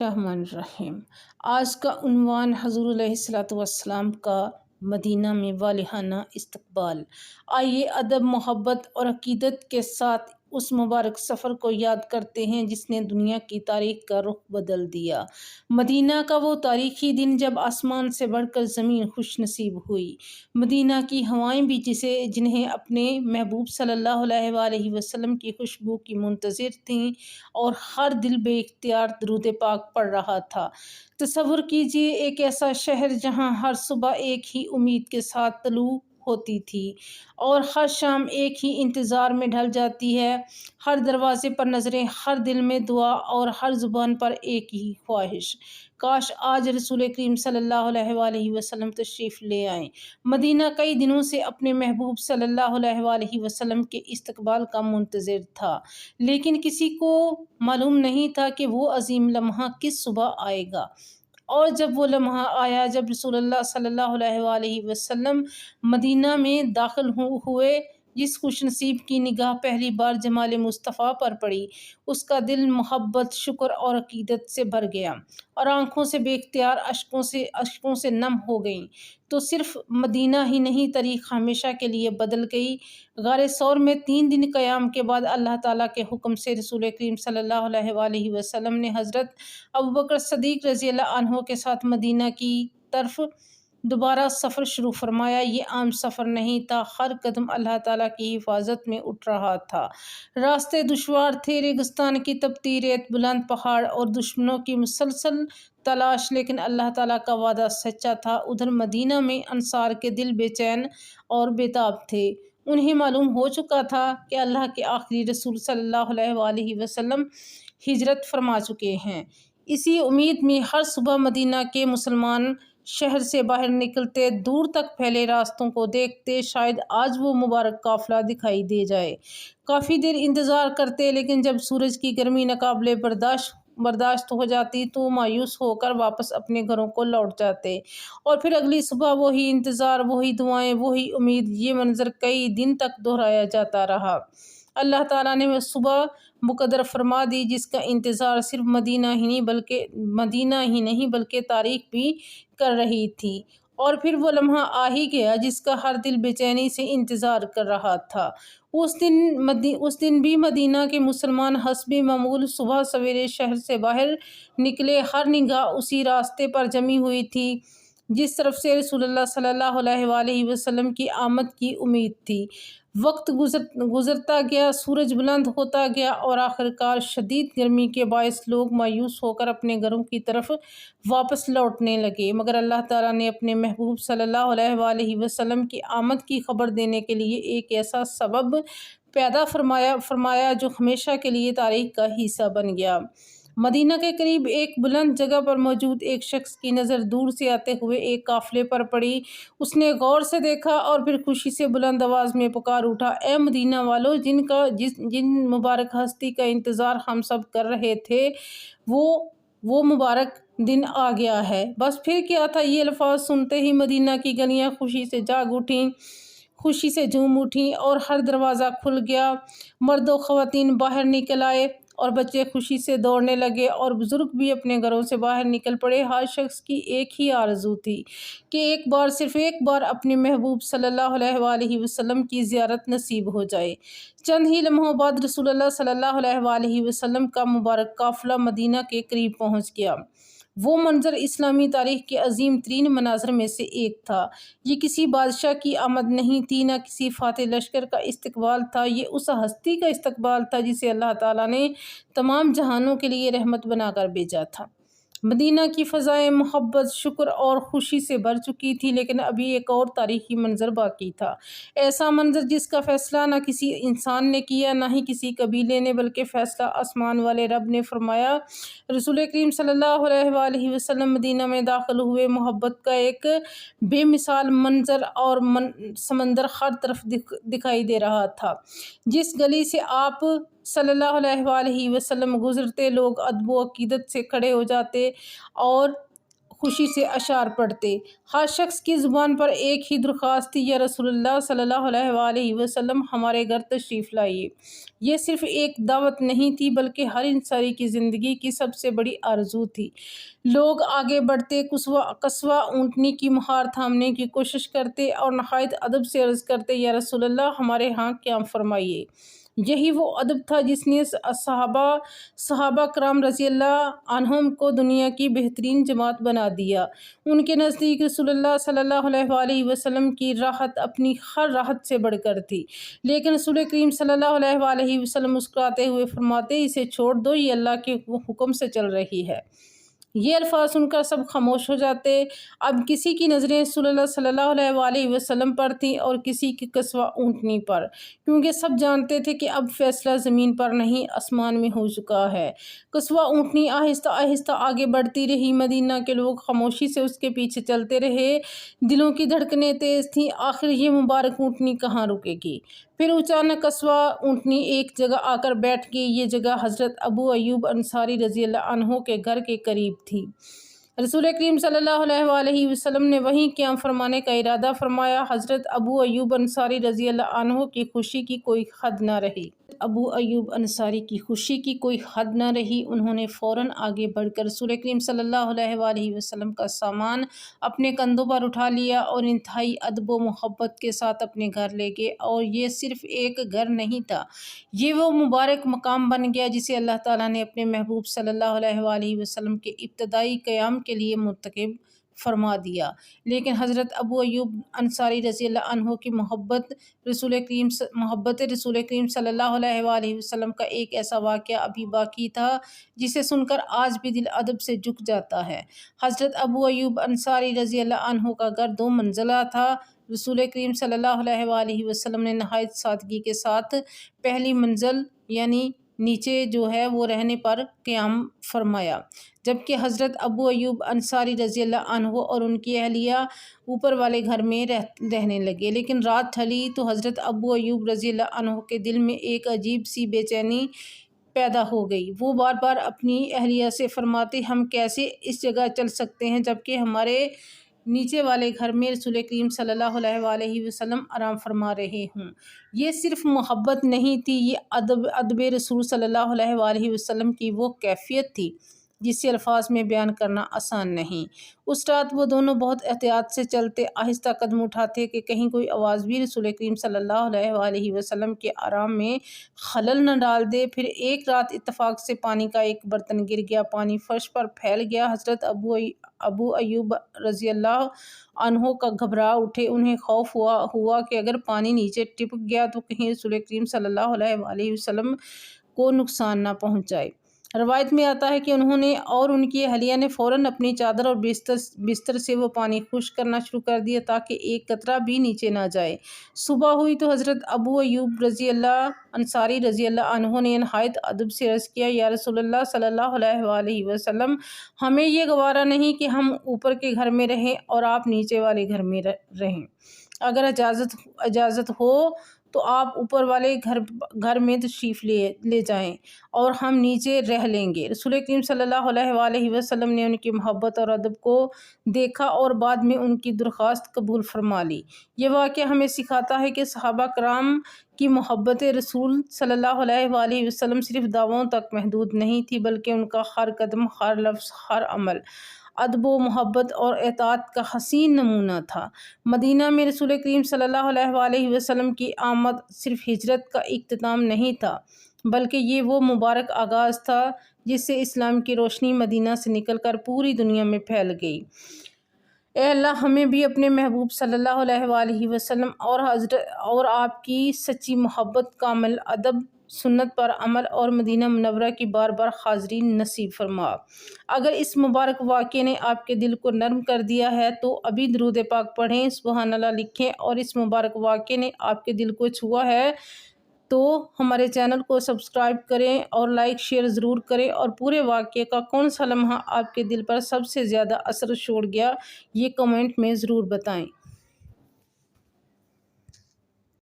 الرحمن الرحیم۔ آج کا عنوان حضور علیہ الصلوۃ والسلام کا مدینہ میں والہانہ استقبال۔ آئیے ادب، محبت اور عقیدت کے ساتھ اس مبارک سفر کو یاد کرتے ہیں جس نے دنیا کی تاریخ کا رخ بدل دیا۔ مدینہ کا وہ تاریخی دن جب آسمان سے بڑھ کر زمین خوش نصیب ہوئی۔ مدینہ کی ہوائیں بھی جنہیں اپنے محبوب صلی اللہ علیہ وآلہ وسلم کی خوشبو کی منتظر تھیں، اور ہر دل بے اختیار درود پاک پڑھ رہا تھا۔ تصور کیجیے ایک ایسا شہر جہاں ہر صبح ایک ہی امید کے ساتھ طلوع ہوتی تھی اور ہر شام ایک ہی انتظار میں ڈھل جاتی ہے۔ ہر دروازے پر نظریں، ہر دل میں دعا اور ہر زبان پر ایک ہی خواہش، کاش آج رسول کریم صلی اللہ علیہ وآلہ وسلم تشریف لے آئیں۔ مدینہ کئی دنوں سے اپنے محبوب صلی اللہ علیہ وآلہ وسلم کے استقبال کا منتظر تھا، لیکن کسی کو معلوم نہیں تھا کہ وہ عظیم لمحہ کس صبح آئے گا۔ اور جب وہ لمحہ آیا، جب رسول اللہ صلی اللہ علیہ وآلہ وسلم مدینہ میں داخل ہوئے، جس خوش نصیب کی نگاہ پہلی بار جمال مصطفیٰ پر پڑی، اس کا دل محبت، شکر اور عقیدت سے بھر گیا، اور آنکھوں سے بے اختیار اشکوں سے نم ہو گئیں۔ تو صرف مدینہ ہی نہیں، تاریخ ہمیشہ کے لیے بدل گئی۔ غار ثور میں 3 دن قیام کے بعد اللہ تعالیٰ کے حکم سے رسول کریم صلی اللہ علیہ وآلہ وسلم نے حضرت ابوبکر صدیق رضی اللہ عنہ کے ساتھ مدینہ کی طرف دوبارہ سفر شروع فرمایا۔ یہ عام سفر نہیں تھا، ہر قدم اللہ تعالیٰ کی حفاظت میں اٹھ رہا تھا۔ راستے دشوار تھے، ریگستان کی تپتی ریت، بلند پہاڑ اور دشمنوں کی مسلسل تلاش، لیکن اللہ تعالیٰ کا وعدہ سچا تھا۔ ادھر مدینہ میں انصار کے دل بے چین اور بے تاب تھے۔ انہیں معلوم ہو چکا تھا کہ اللہ کے آخری رسول صلی اللہ علیہ وآلہ وسلم ہجرت فرما چکے ہیں۔ اسی امید میں ہر صبح مدینہ کے مسلمان شہر سے باہر نکلتے، دور تک پھیلے راستوں کو دیکھتے، شاید آج وہ مبارک قافلہ دکھائی دے جائے۔ کافی دیر انتظار کرتے، لیکن جب سورج کی گرمی ناقابل برداشت ہو جاتی تو مایوس ہو کر واپس اپنے گھروں کو لوٹ جاتے، اور پھر اگلی صبح وہی انتظار، وہی دعائیں، وہی امید۔ یہ منظر کئی دن تک دہرایا جاتا رہا۔ اللہ تعالیٰ نے وہ صبح مقدر فرما دی جس کا انتظار صرف مدینہ ہی نہیں بلکہ تاریخ بھی کر رہی تھی، اور پھر وہ لمحہ آ ہی گیا جس کا ہر دل بے چینی سے انتظار کر رہا تھا۔ اس دن بھی مدینہ کے مسلمان حسب معمول صبح سویرے شہر سے باہر نکلے۔ ہر نگاہ اسی راستے پر جمی ہوئی تھی جس طرف سے رسول اللہ صلی اللہ علیہ وآلہ وسلم کی آمد کی امید تھی۔ وقت گزرتا گیا، سورج بلند ہوتا گیا، اور آخرکار شدید گرمی کے باعث لوگ مایوس ہو کر اپنے گھروں کی طرف واپس لوٹنے لگے، مگر اللہ تعالیٰ نے اپنے محبوب صلی اللہ علیہ وآلہ وسلم کی آمد کی خبر دینے کے لیے ایک ایسا سبب پیدا فرمایا جو ہمیشہ کے لیے تاریخ کا حصہ بن گیا۔ مدینہ کے قریب ایک بلند جگہ پر موجود ایک شخص کی نظر دور سے آتے ہوئے ایک قافلے پر پڑی۔ اس نے غور سے دیکھا اور پھر خوشی سے بلند آواز میں پکار اٹھا، اے مدینہ والو، جن مبارک ہستی کا انتظار ہم سب کر رہے تھے، وہ مبارک دن آ گیا ہے۔ بس پھر کیا تھا! یہ الفاظ سنتے ہی مدینہ کی گلیاں خوشی سے جاگ اٹھیں، خوشی سے جھوم اٹھیں، اور ہر دروازہ کھل گیا۔ مرد و خواتین باہر نکل آئے، اور بچے خوشی سے دوڑنے لگے، اور بزرگ بھی اپنے گھروں سے باہر نکل پڑے۔ ہر شخص کی ایک ہی آرزو تھی کہ صرف ایک بار اپنے محبوب صلی اللہ علیہ وآلہ وسلم کی زیارت نصیب ہو جائے۔ چند ہی لمحوں بعد رسول اللہ صلی اللہ علیہ وآلہ وسلم کا مبارک قافلہ مدینہ کے قریب پہنچ گیا۔ وہ منظر اسلامی تاریخ کے عظیم ترین مناظر میں سے ایک تھا۔ یہ کسی بادشاہ کی آمد نہیں تھی، نہ کسی فاتح لشکر کا استقبال تھا، یہ اس ہستی کا استقبال تھا جسے اللہ تعالیٰ نے تمام جہانوں کے لیے رحمت بنا کر بھیجا تھا۔ مدینہ کی فضائیں محبت، شکر اور خوشی سے بھر چکی تھی، لیکن ابھی ایک اور تاریخی منظر باقی تھا۔ ایسا منظر جس کا فیصلہ نہ کسی انسان نے کیا، نہ ہی کسی قبیلے نے، بلکہ فیصلہ آسمان والے رب نے فرمایا۔ رسول کریم صلی اللہ علیہ وآلہ وسلم مدینہ میں داخل ہوئے۔ محبت کا ایک بے مثال منظر اور سمندر ہر طرف دکھائی دے رہا تھا۔ جس گلی سے آپ صلی اللہ علیہ وآلہ وسلم گزرتے، لوگ ادب و عقیدت سے کھڑے ہو جاتے اور خوشی سے اشعار پڑھتے۔ ہر شخص کی زبان پر ایک ہی درخواست تھی، یا رسول اللہ صلی اللہ علیہ وآلہ وسلم ہمارے گھر تشریف لائیے۔ یہ صرف ایک دعوت نہیں تھی بلکہ ہر انسان کی زندگی کی سب سے بڑی آرزو تھی۔ لوگ آگے بڑھتے، قصوہ اونٹنی کی مہار تھامنے کی کوشش کرتے اور نہایت ادب سے عرض کرتے، یا رسول اللہ ہمارے ہاں قیام فرمائیے۔ یہی وہ ادب تھا جس نے صحابہ کرام رضی اللہ عنہم کو دنیا کی بہترین جماعت بنا دیا۔ ان کے نزدیک رسول اللہ صلی اللہ علیہ وآلہ وسلم کی راحت اپنی ہر راحت سے بڑھ کر تھی، لیکن رسول کریم صلی اللہ علیہ وآلہ وسلم مسکراتے ہوئے فرماتے، اسے چھوڑ دو، یہ اللہ کے حکم سے چل رہی ہے۔ یہ الفاظ سن کر سب خاموش ہو جاتے۔ اب کسی کی نظریں رسول اللہ صلی اللہ علیہ وآلہ وسلم پر تھیں اور کسی کی قصوہ اونٹنی پر، کیونکہ سب جانتے تھے کہ اب فیصلہ زمین پر نہیں آسمان میں ہو چکا ہے۔ قصوہ اونٹنی آہستہ آہستہ آگے بڑھتی رہی۔ مدینہ کے لوگ خاموشی سے اس کے پیچھے چلتے رہے، دلوں کی دھڑکنیں تیز تھیں۔ آخر یہ مبارک اونٹنی کہاں رکے گی؟ پھر اچانک قصوہ اونٹنی ایک جگہ آ کر بیٹھ گئی۔ یہ جگہ حضرت ابو ایوب انصاری رضی اللہ عنہ کے گھر کے قریب تھی۔ رسول کریم صلی اللہ علیہ وآلہ وسلم نے وہیں قیام فرمانے کا ارادہ فرمایا۔ حضرت ابو ایوب انصاری رضی اللہ عنہ کی خوشی کی کوئی حد نہ رہی۔ ابو ایوب انصاری کی خوشی کی کوئی حد نہ رہی۔ انہوں نے فوراً آگے بڑھ کر رسول کریم صلی اللہ علیہ وآلہ وسلم کا سامان اپنے کندھوں پر اٹھا لیا اور انتہائی ادب و محبت کے ساتھ اپنے گھر لے گئے۔ اور یہ صرف ایک گھر نہیں تھا، یہ وہ مبارک مقام بن گیا جسے اللہ تعالیٰ نے اپنے محبوب صلی اللہ علیہ وآلہ وسلم کے ابتدائی قیام کے لیے منتخب فرما دیا۔ لیکن حضرت ابو ایوب انصاری رضی اللہ عنہ کی محبت رسول کریم صلی اللہ علیہ وآلہ وسلم کا ایک ایسا واقعہ ابھی باقی تھا جسے سن کر آج بھی دل ادب سے جھک جاتا ہے۔ حضرت ابو ایوب انصاری رضی اللہ عنہ کا گھر 2 منزلہ تھا۔ رسول کریم صلی اللہ علیہ وآلہ وسلم نے نہایت سادگی کے ساتھ پہلی منزل یعنی نیچے جو ہے وہ رہنے پر قیام فرمایا، جبکہ حضرت ابو ایوب انصاری رضی اللہ عنہ اور ان کی اہلیہ اوپر والے گھر میں رہنے لگے۔ لیکن رات ڈھلی تو حضرت ابو ایوب رضی اللہ عنہ کے دل میں ایک عجیب سی بے چینی پیدا ہو گئی۔ وہ بار بار اپنی اہلیہ سے فرماتے، ہم کیسے اس جگہ چل سکتے ہیں جبکہ ہمارے نیچے والے گھر میں رسول کریم صلی اللہ علیہ وآلہ وسلم آرام فرما رہے ہوں۔ یہ صرف محبت نہیں تھی، یہ ادب رسول صلی اللہ علیہ وآلہ وسلم کی وہ کیفیت تھی جسے الفاظ میں بیان کرنا آسان نہیں۔ اس رات وہ دونوں بہت احتیاط سے چلتے، آہستہ قدم اٹھاتے کہ کہیں کوئی آواز بھی رسول کریم صلی اللہ علیہ وآلہ وسلم کے آرام میں خلل نہ ڈال دے۔ پھر ایک رات اتفاق سے پانی کا ایک برتن گر گیا، پانی فرش پر پھیل گیا۔ حضرت ابو ایوب رضی اللہ عنہ کا گھبرا اٹھے۔ انہیں خوف ہوا کہ اگر پانی نیچے ٹپک گیا تو کہیں رسول کریم صلی اللہ علیہ وآلہ وسلم کو نقصان نہ پہنچ جائے۔ روایت میں آتا ہے کہ انہوں نے اور ان کی اہلیہ نے فوراً اپنی چادر اور بستر سے وہ پانی خشک کرنا شروع کر دیا تاکہ ایک قطرہ بھی نیچے نہ جائے۔ صبح ہوئی تو حضرت ابو ایوب رضی اللہ انصاری رضی اللہ عنہ نے نہایت ادب سے عرض کیا، یا رسول اللہ صلی اللہ علیہ وآلہ وسلم، ہمیں یہ گوارا نہیں کہ ہم اوپر کے گھر میں رہیں اور آپ نیچے والے گھر میں رہیں۔ اگر اجازت ہو تو آپ اوپر والے گھر میں تشریف لے جائیں اور ہم نیچے رہ لیں گے۔ رسول کریم صلی اللہ علیہ وآلہ وسلم نے ان کی محبت اور ادب کو دیکھا اور بعد میں ان کی درخواست قبول فرما لی۔ یہ واقعہ ہمیں سکھاتا ہے کہ صحابہ کرام کی محبت رسول صلی اللہ علیہ وآلہ وسلم صرف دعووں تک محدود نہیں تھی، بلکہ ان کا ہر قدم، ہر لفظ، ہر عمل ادب و محبت اور اطاعت کا حسین نمونہ تھا۔ مدینہ میں رسول کریم صلی اللہ علیہ وآلہ وسلم کی آمد صرف ہجرت کا اختتام نہیں تھا، بلکہ یہ وہ مبارک آغاز تھا جس سے اسلام کی روشنی مدینہ سے نکل کر پوری دنیا میں پھیل گئی۔ اے اللہ، ہمیں بھی اپنے محبوب صلی اللہ علیہ وآلہ وسلم اور آپ کی سچی محبت، کامل ادب، سنت پر عمل اور مدینہ منورہ کی بار بار حاضری نصیب فرما۔ اگر اس مبارک واقعے نے آپ کے دل کو نرم کر دیا ہے تو ابھی درود پاک پڑھیں، سبحان اللہ لکھیں، اور اس مبارک واقعے نے آپ کے دل کو چھوا ہے تو ہمارے چینل کو سبسکرائب کریں اور لائک شیئر ضرور کریں، اور پورے واقعے کا کون سا لمحہ آپ کے دل پر سب سے زیادہ اثر چھوڑ گیا یہ کمنٹ میں ضرور بتائیں۔